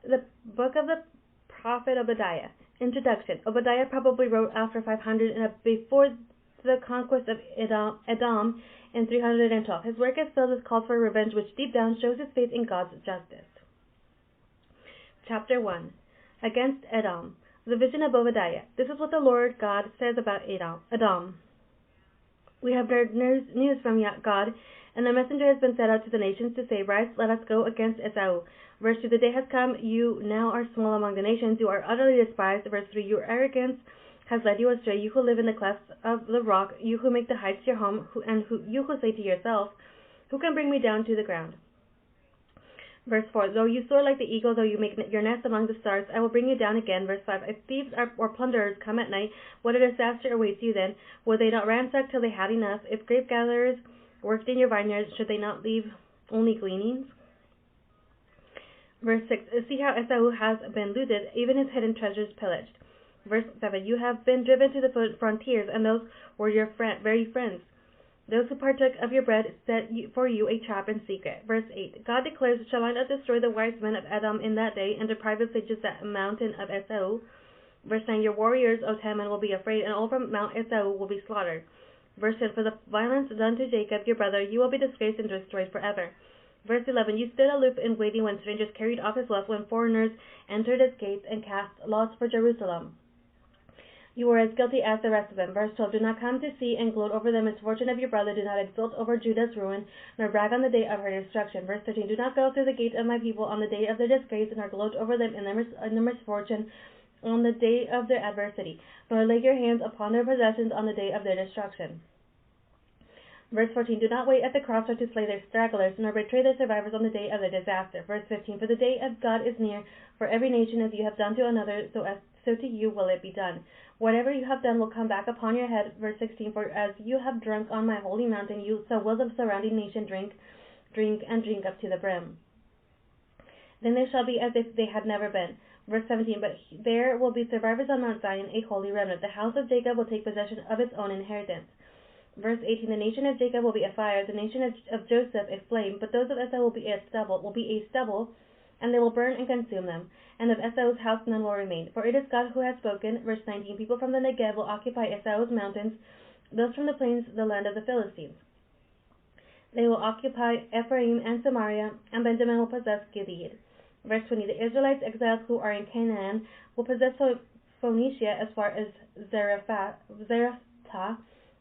The book of the prophet Obadiah. Introduction. Obadiah probably wrote after 500 and before the conquest of Edom in 312. His work is filled with calls for revenge, which deep down shows his faith in God's justice. Chapter 1. Against Edom. The vision of Obadiah. This is what the Lord God says about Edom. We have heard news from God, and the messenger has been sent out to the nations to say, Rise, let us go against Esau. Verse 2, the day has come, you now are small among the nations, you are utterly despised. Verse 3, your arrogance has led you astray, you who live in the clefts of the rock, you who make the heights your home, you who say to yourself, who can bring me down to the ground? Verse 4, though you soar like the eagle, though you make your nest among the stars, I will bring you down again. Verse 5, if thieves or plunderers come at night, what a disaster awaits you then. Will they not ransack till they had enough? If grape gatherers worked in your vineyards, should they not leave only gleanings? Verse 6, see how Esau has been looted, even his hidden treasures pillaged. Verse 7, you have been driven to the frontiers, and those were your very friends. Those who partook of your bread set for you a trap in secret. Verse 8, God declares, shall I not destroy the wise men of Edom in that day, and deprive the sages that mountain of Esau? Verse 9, your warriors, O Teman, will be afraid, and all from Mount Esau will be slaughtered. Verse 10, for the violence done to Jacob, your brother, you will be disgraced and destroyed forever. Verse 11, you stood aloof in waiting when strangers carried off his wealth, when foreigners entered its gates and cast lots for Jerusalem. You were as guilty as the rest of them. Verse 12, do not come to see and gloat over the misfortune of your brother. Do not exult over Judah's ruin, nor brag on the day of her destruction. Verse 13, do not go through the gate of my people on the day of their disgrace, nor gloat over them in their misfortune on the day of their adversity, nor lay your hands upon their possessions on the day of their destruction. Verse 14, do not wait at the crossroad to slay their stragglers, nor betray their survivors on the day of their disaster. Verse 15, for the day of God is near, for every nation as you have done to another, so to you will it be done. Whatever you have done will come back upon your head. Verse 16, for as you have drunk on my holy mountain, so will the surrounding nation drink up to the brim. Then they shall be as if they had never been. Verse 17, but there will be survivors on Mount Zion, a holy remnant. The house of Jacob will take possession of its own inheritance. Verse 18, the nation of Jacob will be a fire, the nation of Joseph a flame, but those of Esau will be a stubble, and they will burn and consume them. And of Esau's house none will remain. For it is God who has spoken. Verse 19, people from the Negev will occupy Esau's mountains, those from the plains, the land of the Philistines. They will occupy Ephraim and Samaria, and Benjamin will possess Gilead. Verse 20, the Israelites exiles who are in Canaan will possess Phoenicia as far as Zarephath.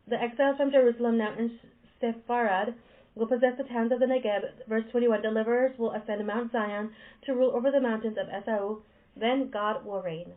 The exiles from Jerusalem, now in Sepharad, will possess the towns of the Negev. Verse 21, deliverers will ascend Mount Zion to rule over the mountains of Esau. Then God will reign.